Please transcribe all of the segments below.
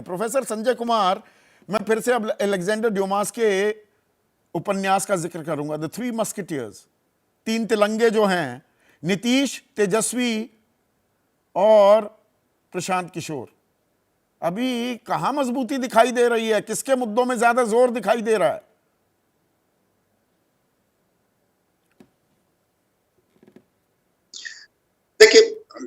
हैं। प्रोफेसर संजय कुमार, मैं फिर से अब अलेक्जेंडर ड्यूमास के उपन्यास का जिक्र करूंगा, द थ्री मस्केटियर्स, तीन तिलंगे जो हैं, नीतीश, तेजस्वी और प्रशांत किशोर। अभी कहां मजबूती दिखाई दे रही है, किसके मुद्दों में ज्यादा जोर दिखाई दे रहा है? देखिए,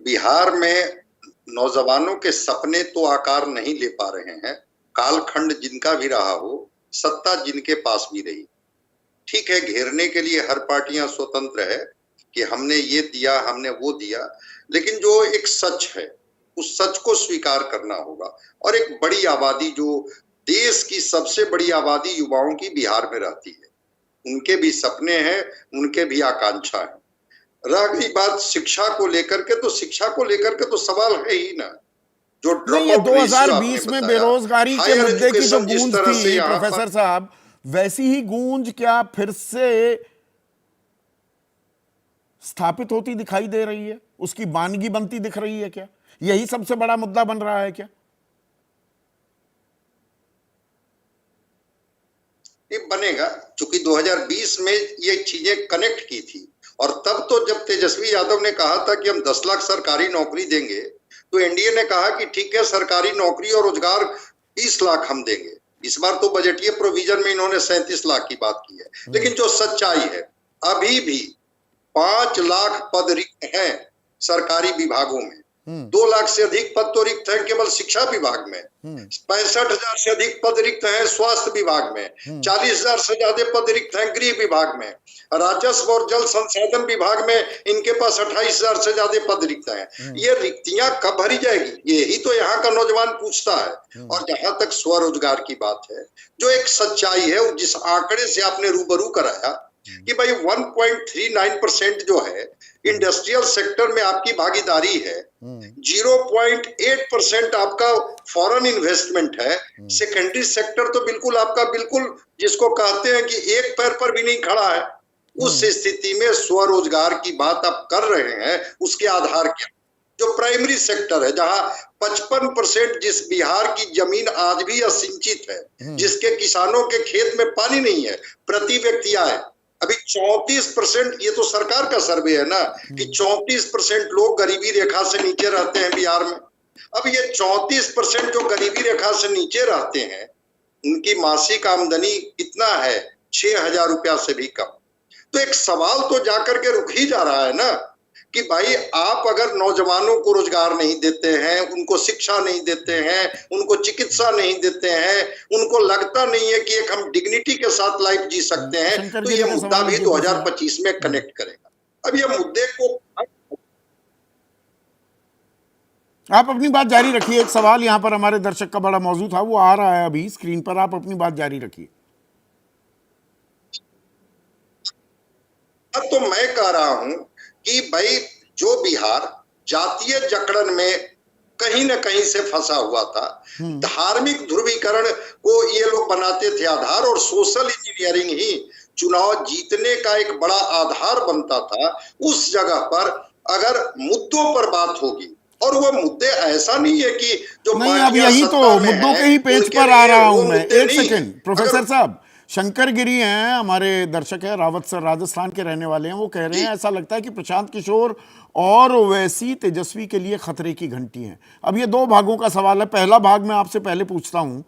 बिहार में नौजवानों के सपने तो आकार नहीं ले पा रहे हैं। कालखंड जिनका भी रहा हो, सत्ता जिनके पास भी रही, ठीक है, घेरने के लिए हर पार्टियां स्वतंत्र है कि हमने ये दिया, हमने वो दिया, लेकिन जो एक सच है उस सच को स्वीकार करना होगा। और एक बड़ी आबादी, जो देश की सबसे बड़ी आबादी युवाओं की बिहार में रहती है, उनके भी सपने हैं, उनके भी आकांक्षा है। रह गई बात शिक्षा को लेकर के, तो शिक्षा को लेकर के तो सवाल है ही ना। जो नहीं, ये ड्रॉप आउट रेशियो आपने 2020 में बताया, बेरोजगारी के हायर मुद्दे की जो एजुकेशन जिस गूंज तरह से थी यहाँ प्रोफेसर पर, साहब, वैसी ही गूंज क्या फिर से स्थापित होती दिखाई दे रही है? उसकी बानगी बनती दिख रही है क्या? यही सबसे बड़ा मुद्दा बन रहा है क्या? ये बनेगा, क्योंकि 2020 में ये चीजें कनेक्ट की थी। और तब तो जब तेजस्वी यादव ने कहा था कि हम 10 लाख सरकारी नौकरी देंगे, तो एनडीए ने कहा कि ठीक है, सरकारी नौकरी और रोजगार 20 लाख हम देंगे। इस बार तो बजटीय प्रोविजन में इन्होंने 37 लाख की बात की है। लेकिन जो सच्चाई है, अभी भी 5 लाख पद रिक्त हैं सरकारी विभागों में। 2 लाख से अधिक पद तो रिक्त हैं केवल शिक्षा विभाग में। 65,000 से अधिक पद रिक्त हैं स्वास्थ्य विभाग में। 40,000 से ज्यादा पद रिक्त हैं गृह विभाग में। राजस्व और जल संसाधन विभाग में इनके पास 28,000 से ज्यादा पद रिक्त हैं। ये रिक्तियां कब भरी जाएगी, यही तो यहाँ का नौजवान पूछता है। और जहां तक स्वरोजगार की बात है, जो एक सच्चाई है, जिस आंकड़े से आपने रूबरू कराया कि भाई 1.39% जो है इंडस्ट्रियल सेक्टर में आपकी भागीदारी है, 0.8% आपका फॉरेन इन्वेस्टमेंट है, सेकेंडरी सेक्टर तो बिल्कुल आपका, बिल्कुल जिसको कहते हैं कि एक पैर पर भी नहीं खड़ा है। उस स्थिति में स्वरोजगार की बात आप कर रहे हैं, उसके आधार क्या? जो प्राइमरी सेक्टर है, जहां 55% जिस बिहार की जमीन आज भी असिंचित है, जिसके किसानों के खेत में पानी नहीं है, प्रति व्यक्ति आय अभी 34%, ये तो सरकार का सर्वे है ना, कि 34% लोग गरीबी रेखा से नीचे रहते हैं बिहार में। अब ये 34% जो गरीबी रेखा से नीचे रहते हैं, उनकी मासिक आमदनी कितना है? 6,000 रुपया से भी कम। तो एक सवाल तो जाकर के रुक ही जा रहा है ना, कि भाई आप अगर नौजवानों को रोजगार नहीं देते हैं, उनको शिक्षा नहीं देते हैं, उनको चिकित्सा नहीं देते हैं, उनको लगता नहीं है कि एक हम डिग्निटी के साथ लाइफ जी सकते हैं, तो ये मुद्दा भी 2025 में कनेक्ट करेगा। अब ये मुद्दे को आप अपनी बात जारी रखिए। एक सवाल यहाँ पर हमारे दर्शक का बड़ा मौजूद था, वो आ रहा है अभी स्क्रीन पर, आप अपनी बात जारी रखिए। अब तो मैं कह रहा हूं कि भाई जो बिहार जातीय जकड़न में कहीं न कहीं से फंसा हुआ था, धार्मिक ध्रुवीकरण को ये लोग बनाते थे आधार, और सोशल इंजीनियरिंग ही चुनाव जीतने का एक बड़ा आधार बनता था। उस जगह पर अगर मुद्दों पर बात होगी, और वो मुद्दे ऐसा नहीं है कि जो नहीं, अब यही तो मुद्दों के ही पेज पर आ रहा हूं मैं। एक सेकंड प्रोफेसर साहब, शंकर गिरी हैं हमारे दर्शक है, रावत सर, राजस्थान के रहने वाले हैं, वो कह रहे हैं ऐसा लगता है कि प्रशांत किशोर और ओवैसी तेजस्वी के लिए खतरे की घंटी है। अब ये दो भागों का सवाल है। पहला भाग मैं आपसे पहले पूछता हूं,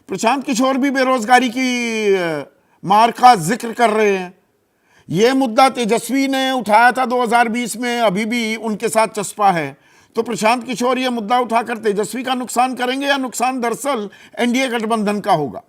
प्रशांत किशोर भी बेरोजगारी की मार का जिक्र कर रहे हैं। ये मुद्दा तेजस्वी ने उठाया था 2020 में, अभी भी उनके साथ चस्पा है। तो प्रशांत किशोर ये मुद्दा उठाकर तेजस्वी का नुकसान करेंगे, या नुकसान दरअसल एनडीए गठबंधन का होगा?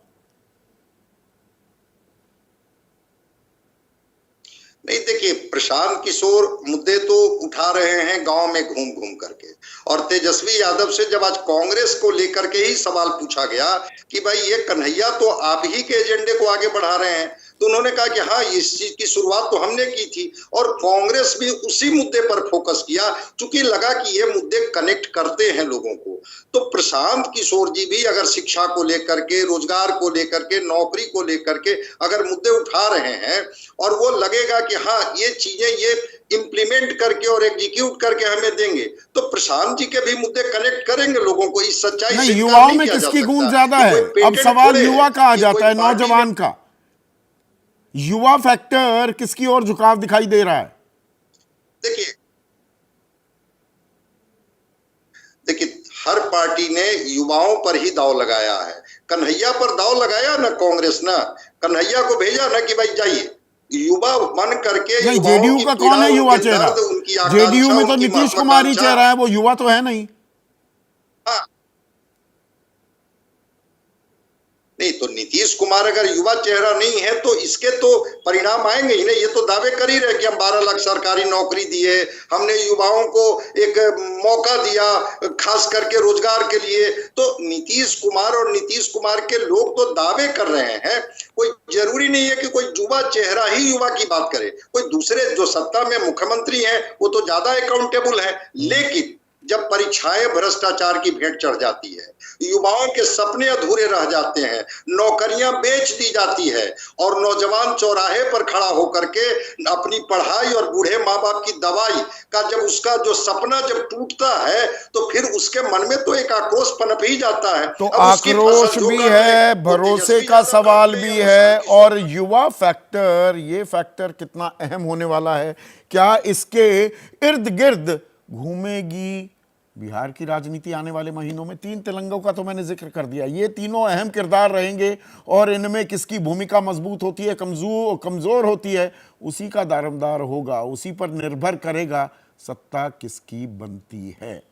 नहीं, देखिए, प्रशांत किशोर मुद्दे तो उठा रहे हैं गांव में घूम घूम करके, और तेजस्वी यादव से जब आज कांग्रेस को लेकर के ही सवाल पूछा गया कि भाई ये कन्हैया तो आप ही के एजेंडे को आगे बढ़ा रहे हैं, तो उन्होंने कहा कि हाँ, इस चीज की शुरुआत तो हमने की थी, और कांग्रेस भी उसी मुद्दे पर फोकस किया, चूंकि लगा कि ये मुद्दे कनेक्ट करते हैं लोगों को। तो प्रशांत किशोर जी भी अगर शिक्षा को लेकर के, रोजगार को लेकर के, नौकरी को लेकर के अगर मुद्दे उठा रहे हैं, और वो लगेगा कि हाँ, ये चीजें ये इंप्लीमेंट करके और एग्जीक्यूट करके हमें देंगे, तो प्रशांत जी के भी मुद्दे कनेक्ट करेंगे लोगों को। इस सच्चाई नहीं, से इनकार युवाओं नहीं में किया जा किसकी सकता। गूंज ज्यादा ये है? कोई अब पेटेंट सवाल थोड़े युवा है का आ कि जाता है, कोई पार्टी नौजवान का। युवा फैक्टर किसकी ओर झुकाव दिखाई दे रहा है? देखिए देखिए, हर पार्टी ने युवाओं पर ही दांव लगाया है। कन्हैया पर दांव लगाया ना कांग्रेस ना, कन्हैया को भेजा ना कि भाई जाइए, युवा बन करके नहीं, युवाओं जेडीयू की का पीड़ा, कौन है युवा उनके चेहरा? दर्द, उनकी जेडीयू आकांक्षा, में तो उनकी नीतीश कुमार ही महत्वाकांक्षा। चेहरा है, वो युवा तो है नहीं। हाँ, नहीं तो नीतीश कुमार अगर युवा चेहरा नहीं है तो इसके तो परिणाम आएंगे ही नहीं। ये तो दावे कर ही रहे कि हम 12 लाख सरकारी नौकरी दिए, हमने युवाओं को एक मौका दिया खास करके रोजगार के लिए। तो नीतीश कुमार और नीतीश कुमार के लोग तो दावे कर रहे हैं। कोई जरूरी नहीं है कि कोई युवा चेहरा ही युवा की बात करे। कोई दूसरे जो सत्ता में मुख्यमंत्री हैं वो तो ज्यादा अकाउंटेबल है, लेकिन जब परीक्षाएं भ्रष्टाचार की भेंट चढ़ जाती है, युवाओं के सपने अधूरे रह जाते हैं, नौकरियां बेच दी जाती है, और नौजवान चौराहे पर खड़ा होकर के अपनी पढ़ाई और बूढ़े माँ बाप की दवाई का जब उसका जो सपना जब टूटता है, तो फिर उसके मन में तो एक आक्रोश पनप ही जाता है। तो अब उसकी आक्रोश फसल जो भी कर रहे हैं, है, वो भरोसे तेजस्वी का यादव सवाल करते भी हैं, है, प्रशांत और युवा फैक्टर, ये फैक्टर कितना अहम होने वाला है। क्या इसके इर्द गिर्द घूमेगी बिहार की राजनीति आने वाले महीनों में? 3 तेलंगाओं का तो मैंने जिक्र कर दिया, ये तीनों अहम किरदार रहेंगे, और इनमें किसकी भूमिका मजबूत होती है, कमजोर होती है, उसी का दारोमदार होगा, उसी पर निर्भर करेगा सत्ता किसकी बनती है।